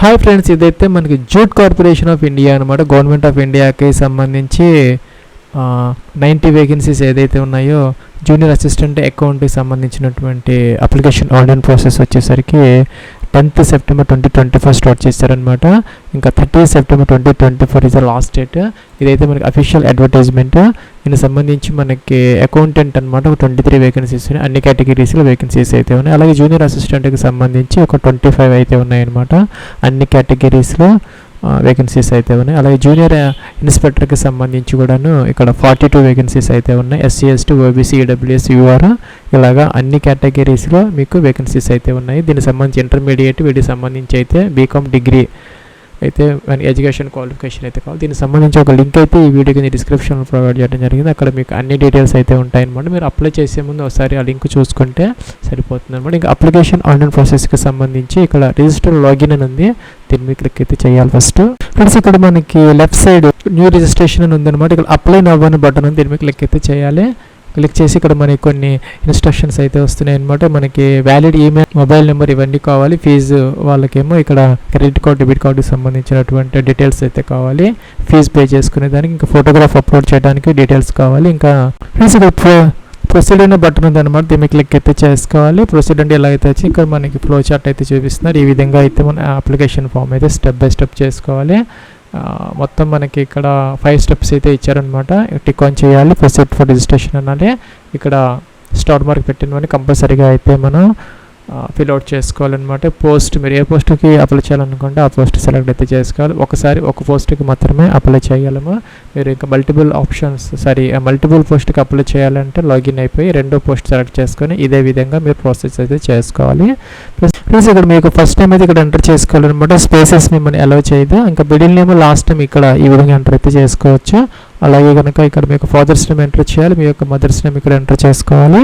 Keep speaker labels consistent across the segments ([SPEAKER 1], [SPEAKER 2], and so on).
[SPEAKER 1] Hi friends, ఇదైతే మనకి jute corporation of India అనమాట. గవర్నమెంట్ ఆఫ్ ఇండియాకి సంబంధించి 90 వేకెన్సీస్ ఏదైతే ఉన్నాయో జూనియర్ అసిస్టెంట్ అకౌంట్కి సంబంధించినటువంటి అప్లికేషన్ ఆన్లైన్ ప్రాసెస్ వచ్చేసరికి 10th September 2024 స్టార్ట్ చేశారనమాట. ఇంకా 30th September 2024 is the last date. ఇదైతే మనకి అఫీషియల్ అడ్వర్టైజ్మెంట్. దీనికి సంబంధించి మనకి అకౌంటెంట్ అనమాట ఒక 23 వేకెన్సీస్ ఉన్నాయి. అన్ని కేటగిరీస్లో వేకెన్సీస్ అయితే ఉన్నాయి. అలాగే జూనియర్ అసిస్టెంట్కి సంబంధించి ఒక 25 అయితే ఉన్నాయన్నమాట. అన్ని కేటగిరీస్లో వేకెన్సీస్ అయితే ఉన్నాయి. అలాగే జూనియర్ ఇన్స్పెక్టర్కి సంబంధించి కూడాను ఇక్కడ 42 వేకెన్సీస్ అయితే ఉన్నాయి. SC ST OBC EWS UR ఇలాగా అన్ని కేటగిరీస్లో మీకు వేకెన్సీస్ అయితే ఉన్నాయి. దీనికి సంబంధించి ఇంటర్మీడియట్, వీటికి సంబంధించి అయితే బీకామ్ డిగ్రీ అయితే ఎడ్యుకేషన్ క్వాలిఫికేషన్ అయితే కావాలి. దీనికి సంబంధించి ఒక లింక్ అయితే ఈ వీడియో కింద డిస్క్రిప్షన్లో ప్రొవైడ్ చేయడం జరిగింది. అక్కడ మీకు అన్ని డీటెయిల్స్ అయితే ఉంటాయన్నమాట. మీరు అప్లై చేసే ముందు ఒకసారి ఆ లింక్ చూసుకుంటే సరిపోతుంది అనమాట. ఇంకా అప్లికేషన్ ఆన్లైన్ ప్రాసెస్కి సంబంధించి ఇక్కడ రిజిస్టర్ లాగిన్ అని ఉంది. దీని మీద క్లిక్ అయితే చేయాలి. ఫస్ట్ ఫ్రెండ్స్ ఇక్కడ మనకి లెఫ్ట్ సైడ్ న్యూ రిజిస్ట్రేషన్ అని ఉందన్నమాట. ఇక్కడ అప్లై నవ్ అని బటన్ ఉంది. దీని మీద క్లిక్ అయితే చేయాలి. క్లిక్ చేసి ఇక్కడ మనకి కొన్ని ఇన్స్ట్రక్షన్స్ అయితే వస్తున్నాయి అనమాట. మనకి వ్యాలిడ్ ఈమెయిల్, మొబైల్ నెంబర్ ఇవన్నీ కావాలి. ఫీజు వాళ్ళకేమో ఇక్కడ క్రెడిట్ కార్డు, డెబిట్ కార్డుకి సంబంధించినటువంటి డీటెయిల్స్ అయితే కావాలి. ఫీజు పే చేసుకునే దానికి, ఇంకా ఫోటోగ్రాఫ్ అప్లోడ్ చేయడానికి డీటెయిల్స్ కావాలి. ఇంకా ఫ్రెండ్స్ ఇక్కడ ప్రొసీడ్ అనే బటన్ ఉంది అనమాట. దీన్ని క్లిక్ అయితే చేసుకోవాలి. ప్రొసీడ్ అంటే ఎలా అయితే వచ్చి ఇక్కడ మనకి ఫ్లో చార్ట్ అయితే చూపిస్తున్నారు. ఈ విధంగా అయితే మన అప్లికేషన్ ఫామ్ అయితే స్టెప్ బై స్టెప్ చేసుకోవాలి. మొత్తం మనకి ఇక్కడ 5 స్టెప్స్ అయితే ఇచ్చారనమాట. టిక్ ఆన్ చేయాలి. ప్రొసీడ్ ఫర్ రిజిస్ట్రేషన్ అనాలి. ఇక్కడ స్టార్ మార్క్ పెట్టినవన్నీ కంపల్సరీగా అయితే మనం ఫిల్అవుట్ చేసుకోవాలన్నమాట. పోస్ట్ మీరు ఏ పోస్ట్కి అప్లై చేయాలనుకుంటే ఆ పోస్ట్ సెలెక్ట్ అయితే చేసుకోవాలి. ఒకసారి ఒక పోస్ట్కి మాత్రమే అప్లై చేయగలము. మీరు ఇంకా మల్టిపుల్ పోస్ట్కి అప్లై చేయాలంటే లాగిన్ అయిపోయి రెండో పోస్ట్ సెలెక్ట్ చేసుకొని ఇదే విధంగా మీరు ప్రాసెస్ అయితే చేసుకోవాలి. ప్లస్ ఇక్కడ మీకు ఫస్ట్ టైం అయితే ఇక్కడ ఎంటర్ చేసుకోవాలన్నమాట. స్పేసెస్ మిమ్మల్ని అలౌ చేయదు. ఇంకా మిడిల్ నేమ్, లాస్ట్ టైం ఇక్కడ ఈ విధంగా ఎంటర్ అయితే చేసుకోవచ్చు. అలాగే కనుక ఇక్కడ మీకు ఫాదర్స్ నేమ్ ఎంటర్ చేయాలి. మీ యొక్క మదర్స్ నేమ్ ఇక్కడ ఎంటర్ చేసుకోవాలి.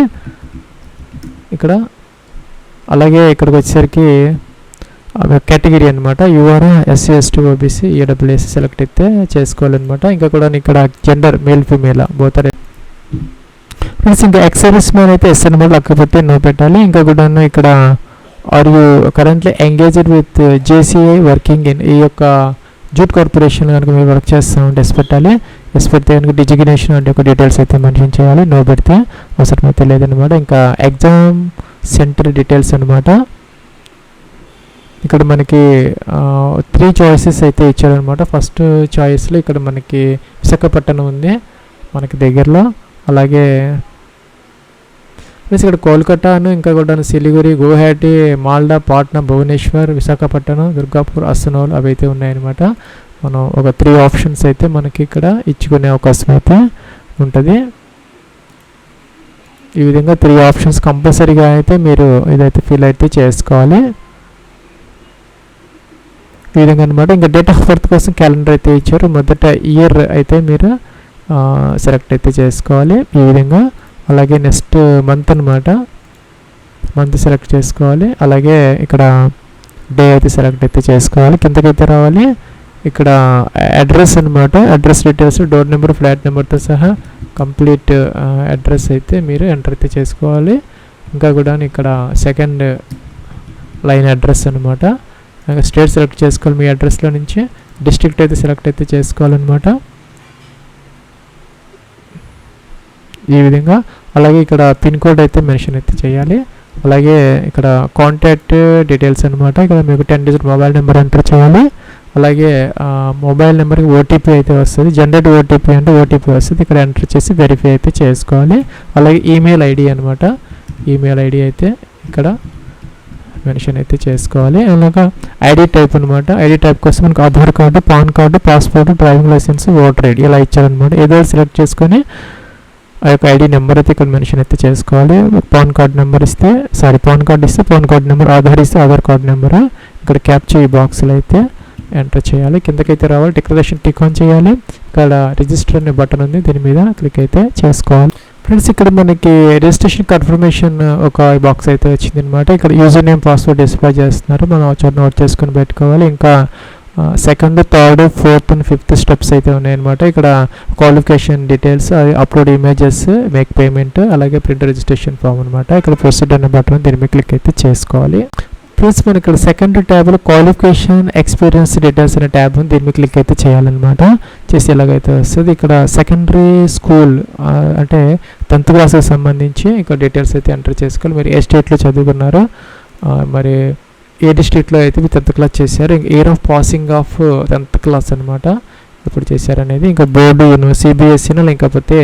[SPEAKER 1] ఇక్కడ అలాగే ఇక్కడికి వచ్చేసరికి కేటగిరీ అనమాట. UR SC ST OBC EWS select అయితే చేసుకోవాలన్నమాట. ఇంకా కూడా ఇక్కడ gender male female both. Plus ఇంకా ఎక్సర్వీస్ మ్యాన్ అయితే ఎస్ అనమాట, లేకపోతే నో పెట్టాలి. ఇంకా కూడా ఇక్కడ are you currently engaged with JCI working in, ఈ యొక్క జూట్ కార్పొరేషన్ కనుక మీరు వర్క్ చేస్తూ ఉంటే ఎస్ పెట్టాలి. ఎస్ పెడితే కనుక డిజిగ్నేషన్ అంటే ఒక డీటెయిల్స్ అయితే మెన్షన్ చేయాలి. నో పెడితే అవసరం అయితే లేదనమాట. ఇంకా ఎగ్జామ్ సెంటర్ డీటెయిల్స్ అనమాట. ఇక్కడ మనకి 3 చాయిసెస్ అయితే ఇచ్చారనమాట. ఫస్ట్ చాయిస్లో ఇక్కడ మనకి విశాఖపట్నం ఉంది మనకి దగ్గరలో. అలాగే ప్లస్ ఇక్కడ కోల్కతాను, ఇంకా కూడా సిలిగురి, గువాహటి, మాల్డా, పాట్నా, భువనేశ్వర్, విశాఖపట్నం, దుర్గాపూర్, అస్సనోల్ అవి అయితే ఉన్నాయన్నమాట. మనం ఒక 3 ఆప్షన్స్ అయితే మనకి ఇక్కడ ఇచ్చుకునే అవకాశం అయితే ఉంటుంది. ఈ విధంగా 3 ఆప్షన్స్ కంపల్సరీగా అయితే మీరు ఇదైతే ఫిల్ అయితే చేసుకోవాలి. ఈ విధంగా అనమాట. ఇంకా డేట్ ఆఫ్ బర్త్ కోసం క్యాలెండర్ అయితే ఇచ్చారు. మొదట ఇయర్ అయితే మీరు సెలెక్ట్ అయితే చేసుకోవాలి ఈ విధంగా. అలాగే నెక్స్ట్ మంత్ అనమాట, మంత్ సెలెక్ట్ చేసుకోవాలి. అలాగే ఇక్కడ డే అయితే సెలెక్ట్ అయితే చేసుకోవాలి. కిందకైతే రావాలి. ఇక్కడ అడ్రస్ అనమాట. Address details, door number, flat నెంబర్తో సహా కంప్లీట్ అడ్రస్ అయితే మీరు ఎంటర్ అయితే చేసుకోవాలి. ఇంకా కూడా ఇక్కడ సెకండ్ లైన్ అడ్రస్ అనమాట. స్టేట్ సెలెక్ట్ చేసుకోవాలి మీ అడ్రస్లో నుంచి. డిస్ట్రిక్ట్ అయితే సెలెక్ట్ అయితే చేసుకోవాలన్నమాట ఈ విధంగా. అలాగే ఇక్కడ పిన్ కోడ్ అయితే మెన్షన్ అయితే చేయాలి. అలాగే ఇక్కడ కాంటాక్ట్ డీటెయిల్స్ అనమాట. ఇక్కడ మీకు 10 డిజిట్ మొబైల్ నెంబర్ ఎంటర్ చేయాలి. అలాగే మొబైల్ నెంబర్కి OTP అయితే వస్తుంది. జనరేట్ OTP అంటే OTP వస్తుంది. ఇక్కడ ఎంటర్ చేసి వెరిఫై అయితే చేసుకోవాలి. అలాగే ఈమెయిల్ ID అనమాట. ఈమెయిల్ ID అయితే ఇక్కడ మెన్షన్ అయితే చేసుకోవాలి. అలాగా ID టైప్ అనమాట. ID టైప్ కోసం మనకు Aadhaar card, PAN card, passport, driving licence, voter ID ఇలా ఇచ్చారనమాట. ఏదో సెలెక్ట్ చేసుకొని ఆ యొక్క ID నెంబర్ అయితే ఇక్కడ మెన్షన్ అయితే చేసుకోవాలి. పాన్ కార్డ్ నెంబర్ ఇస్తే పాన్ కార్డ్ ఇస్తే పాన్ కార్డ్ నెంబర్, ఆధార్ ఇస్తే ఆధార్ కార్డ్ నెంబర్. ఇక్కడ క్యాప్చర్ ఈ బాక్స్లో అయితే ఎంటర్ చేయాలి. కిందకైతే రావాలి. డిక్లరేషన్ టిక్ ఆన్ చేయాలి. ఇక్కడ రిజిస్టర్ అనే బటన్ ఉంది, దీని మీద క్లిక్ అయితే చేసుకోవాలి. ఫ్రెండ్స్ ఇక్కడ మనకి రిజిస్ట్రేషన్ కన్ఫర్మేషన్ ఒక బాక్స్ అయితే వచ్చింది అనమాట. ఇక్కడ యూజర్ నేమ్, పాస్వర్డ్ డిస్ప్లే చేస్తున్నారు. మనం చోట నోట్ చేసుకుని పెట్టుకోవాలి. ఇంకా second, third, fourth and fifth steps అయితే ఉన్నాయన్నమాట. ఇక్కడ qualification details, upload images, make payment, అలాగే ప్రింట్ రిజిస్ట్రేషన్ ఫామ్ అనమాట. ఇక్కడ ప్రొసీడ్ అనే బటన్ దీని మీద క్లిక్ అయితే చేసుకోవాలి. ఫ్రెండ్స్ మనకి ఇక్కడ సెకండ్ ట్యాబ్లో క్వాలిఫికేషన్ ఎక్స్పీరియన్స్ డీటెయిల్స్ అనే ట్యాబ్ ఉంది. దీన్ని క్లిక్ అయితే చేయాలన్నమాట. చేసి ఎలాగైతే వస్తుంది ఇక్కడ సెకండరీ స్కూల్ అంటే 10th క్లాస్కి సంబంధించి ఇక్కడ డీటెయిల్స్ అయితే ఎంటర్ చేసుకోవాలి. మీరు ఏ స్టేట్లో చదువుకున్నారో, మరి ఏ డిస్ట్రిక్ట్లో అయితే మీరు 10th క్లాస్ చేశారు, year of passing of 10th class అనమాట ఇప్పుడు చేశారనేది. ఇంకా బోర్డు సిబిఎస్ఈనో లేకపోతే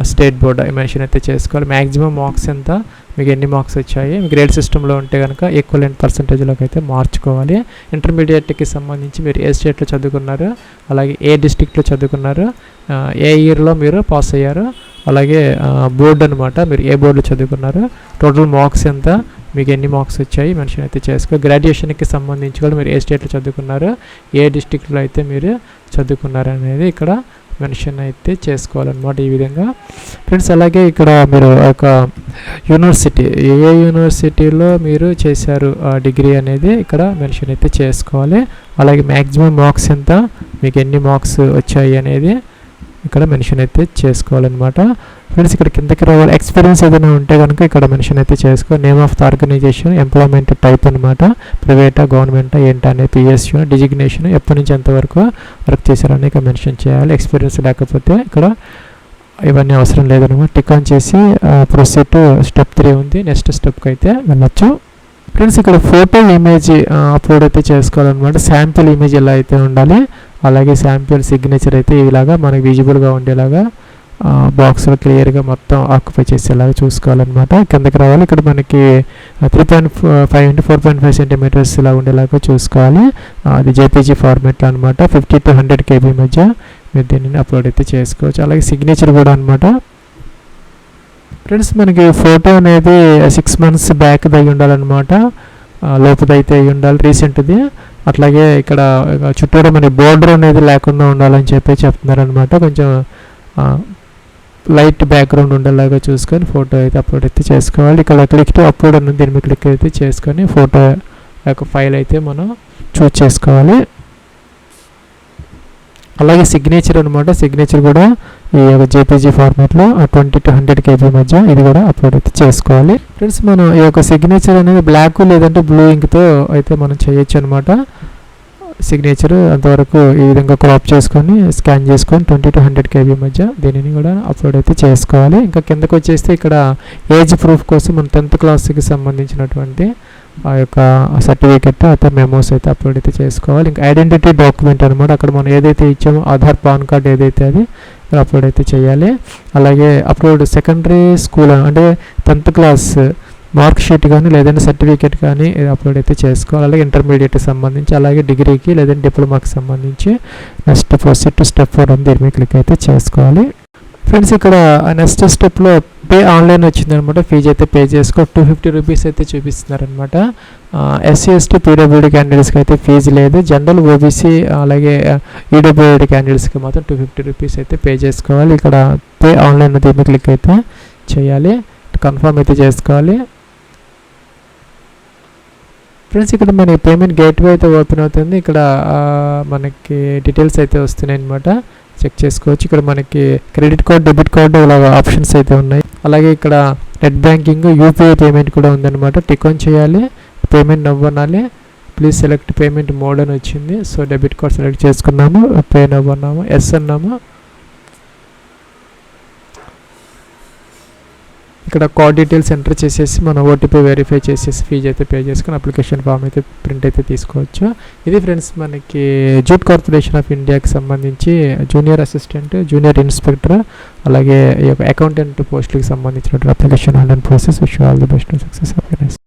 [SPEAKER 1] స్టేట్ బోర్డ్ మెన్షన్ అయితే చేసుకోవాలి. మ్యాక్సిమం మార్క్స్ ఎంత, మీకు ఎన్ని మార్క్స్ వచ్చాయి, మీకు గ్రేడ్ సిస్టంలో ఉంటే కనుక ఈక్వలెంట్ పర్సంటేజ్లోకి అయితే మార్చుకోవాలి. ఇంటర్మీడియట్కి సంబంధించి మీరు ఏ స్టేట్లో చదువుకున్నారు, అలాగే ఏ డిస్ట్రిక్ట్లో చదువుకున్నారు, ఏ ఇయర్లో మీరు పాస్ అయ్యారు, అలాగే బోర్డు అనమాట మీరు ఏ బోర్డులో చదువుకున్నారు, టోటల్ మార్క్స్ ఎంత, మీకు ఎన్ని మార్క్స్ వచ్చాయి మెన్షన్ అయితే చేసుకో. గ్రాడ్యుయేషన్కి సంబంధించి కూడా మీరు ఏ స్టేట్లో చదువుకున్నారు, ఏ డిస్ట్రిక్ట్లో అయితే మీరు చదువుకున్నారు అనేది ఇక్కడ మెన్షన్ అయితే చేసుకోవాలన్నమాట ఈ విధంగా ఫ్రెండ్స్. అలాగే ఇక్కడ మీరు ఒక యూనివర్సిటీ, ఏ యూనివర్సిటీలో మీరు చేశారు డిగ్రీ అనేది ఇక్కడ మెన్షన్ అయితే చేసుకోవాలి. అలాగే మ్యాక్సిమం మార్క్స్ ఎంత, మీకు ఎన్ని మార్క్స్ వచ్చాయి అనేది ఇక్కడ మెన్షన్ అయితే చేసుకోవాలన్నమాట ఫ్రెండ్స్. ఇక్కడ కిందకి రావాలి. ఎక్స్పీరియన్స్ ఏదైనా ఉంటే కనుక ఇక్కడ మెన్షన్ అయితే చేసుకో. Name of the organisation, employment type అనమాట, ప్రైవేటా గవర్నమెంటా ఏంటా అనేది, పిఎస్యూ డిజిగ్నేషన్, ఎప్పటి నుంచి ఎంతవరకు వర్క్ చేశారని ఇక్కడ మెన్షన్ చేయాలి. ఎక్స్పీరియన్స్ లేకపోతే ఇక్కడ ఇవన్నీ అవసరం లేదనమాట. టిక్ ఆన్ చేసి ప్రొసీడ్ టు స్టెప్ 3 ఉంది, నెక్స్ట్ స్టెప్కి అయితే వెళ్ళొచ్చు ఫ్రెండ్స్. ఇక్కడ ఫోటో ఇమేజ్ అప్లోడ్ అయితే చేసుకోవాలన్నమాట. శాంపిల్ ఇమేజ్ ఎలా అయితే ఉండాలి, అలాగే శాంపిల్ సిగ్నేచర్ అయితే ఇలాగా మనకి విజిబుల్గా ఉండేలాగా బాక్స్లో క్లియర్గా మొత్తం ఆక్యుపై చేసేలాగా చూసుకోవాలన్నమాట. కిందకి రావాలి. ఇక్కడ మనకి 3.5 x 4.5 సెంటీమీటర్స్ ఇలా ఉండేలాగా చూసుకోవాలి. అది జేపీజీ ఫార్మేట్లో అనమాట. 50 to 100 KB మధ్య మీరు దీనిని అప్లోడ్ అయితే చేసుకోవచ్చు. అలాగే సిగ్నేచర్ కూడా అనమాట ఫ్రెండ్స్. మనకి ఫోటో అనేది 6 months బ్యాక్ అయి ఉండాలన్నమాట, లోపదైతే అయి ఉండాలి, రీసెంట్ది. అట్లాగే ఇక్కడ చుట్టూరా మన బోర్డర్ అనేది లేకుండా ఉండాలని చెప్పి చెప్తున్నారనమాట. కొంచెం లైట్ బ్యాక్గ్రౌండ్ ఉండేలాగా చూసుకొని ఫోటో అయితే అప్లోడ్ అయితే చేసుకోవాలి. ఇక్కడ క్లిక్ టు అప్లోడ్ అన్నది దీని మీద క్లిక్ అయితే చేసుకొని ఫోటో యొక్క ఫైల్ అయితే మనం చూస్ చేసుకోవాలి. అలాగే సిగ్నేచర్ అనమాట. సిగ్నేచర్ కూడా ఈ యొక్క జేపీజీ ఫార్మాట్లో 20 to 100 KB మధ్య ఇది కూడా అప్లోడ్ అయితే చేసుకోవాలి ఫ్రెండ్స్. మనం ఈ యొక్క సిగ్నేచర్ అనేది బ్లాక్ లేదంటే బ్లూ ఇంక్తో అయితే మనం చేయొచ్చు అనమాట. సిగ్నేచర్ అంతవరకు ఈ విధంగా క్రాప్ చేసుకొని స్కాన్ చేసుకొని 20 to 100 KB మధ్య దీనిని కూడా అప్లోడ్ అయితే చేసుకోవాలి. ఇంకా కిందకు వచ్చేస్తే ఇక్కడ ఏజ్ ప్రూఫ్ కోసం మన 10th క్లాస్కి సంబంధించినటువంటి ఆ యొక్క సర్టిఫికెట్ అయితే మెమోస్ అయితే అప్లోడ్ అయితే చేసుకోవాలి. ఇంకా ఐడెంటిటీ డాక్యుమెంట్ అనమాట. అక్కడ మనం ఏదైతే ఇచ్చామో ఆధార్, పాన్ కార్డ్ ఏదైతే అది అప్లోడ్ అయితే చేయాలి. అలాగే అప్లోడ్ సెకండరీ స్కూల్ అంటే 10th క్లాస్ మార్క్ షీట్ కానీ లేదంటే సర్టిఫికేట్ కానీ అప్లోడ్ అయితే చేసుకోవాలి. అలాగే ఇంటర్మీడియట్కి సంబంధించి, అలాగే డిగ్రీకి లేదంటే డిప్లొమాకి సంబంధించి నెక్స్ట్ ప్రొసీడ్ టు స్టెప్ 4 ఉంది, దీని మీద క్లిక్ అయితే చేసుకోవాలి ఫ్రెండ్స్. ఇక్కడ నెక్స్ట్ స్టెప్లో పే ఆన్లైన్ వచ్చిందనమాట. ఫీజు అయితే పే చేసుకో. 250 రూపీస్ అయితే చూపిస్తున్నారనమాట. ఎస్సీ ఎస్టీ పీడబ్ల్యూడీ క్యాండిడేట్స్కి అయితే ఫీజు లేదు. జనరల్ ఓబీసీ అలాగే ఈడబ్ల్యూడీ క్యాండిడేట్స్కి మాత్రం 250 రూపీస్ అయితే పే చేసుకోవాలి. ఇక్కడ పే ఆన్లైన్ దీని మీద క్లిక్ అయితే చేయాలి. కన్ఫర్మ్ అయితే చేసుకోవాలి ఫ్రెండ్స్. ఇక్కడ మనకి పేమెంట్ గేట్వే అయితే ఓపెన్ అవుతుంది. ఇక్కడ మనకి డీటెయిల్స్ అయితే వస్తున్నాయి అనమాట, చెక్ చేసుకోవచ్చు. ఇక్కడ మనకి క్రెడిట్ కార్డ్, డెబిట్ కార్డు ఇలాగ ఆప్షన్స్ అయితే ఉన్నాయి. అలాగే ఇక్కడ నెట్ బ్యాంకింగ్, యూపీఐ పేమెంట్ కూడా ఉందన్నమాట. టిక్ ఆన్ చేయాలి, పేమెంట్ నవ్వనాలి. ప్లీజ్ సెలెక్ట్ పేమెంట్ మోడ్ అని వచ్చింది. సో డెబిట్ కార్డ్ సెలెక్ట్ చేసుకున్నాము, పే నవ్వన్నాము, ఎస్ అన్నాము. ఇక్కడ కార్డ్ డీటెయిల్స్ ఎంటర్ చేసేసి మనం ఓటీపీ వెరిఫై చేసేసి ఫీజు అయితే పే చేసుకుని అప్లికేషన్ ఫామ్ అయితే ప్రింట్ అయితే తీసుకోవచ్చు. ఇది ఫ్రెండ్స్ మనకి జూట్ కార్పొరేషన్ ఆఫ్ ఇండియాకి సంబంధించి జూనియర్ అసిస్టెంట్, జూనియర్ ఇన్స్పెక్టర్, అలాగే ఈ యొక్క అకౌంటెంట్ పోస్టులకు సంబంధించినటువంటి application online process. Wish all the best, success, happiness.